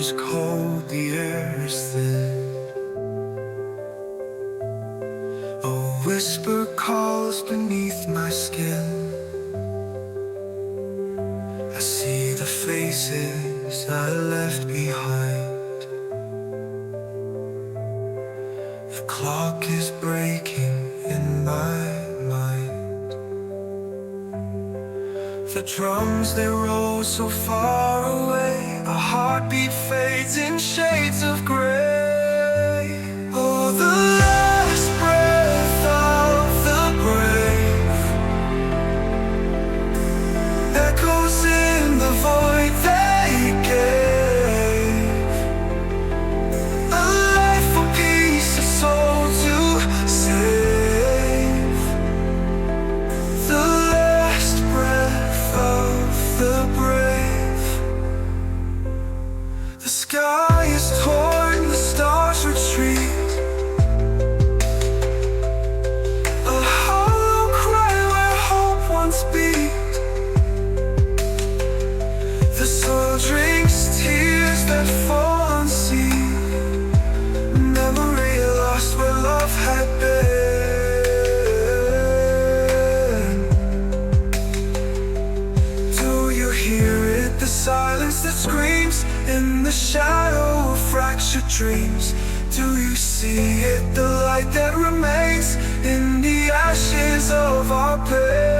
is cold, the air is thin. A whisper calls beneath my skin. I see the faces I left behind. The clock is breaking in my mind. The drums, they roll so far away. A heartbeat fades in shades of gray. Oh, the last breath of the brave echoes in the void they gave. A life for peace, a soul to save. The last breath of the brave. The sky is torn, the stars retreat. A hollow cry where hope once beat. The soul drinks tears that fall unseen. Memory lost where love had been. Do you hear it? The silence that screams in the shadow of fractured dreams. Do you see it? The light that remains in the ashes of our pain.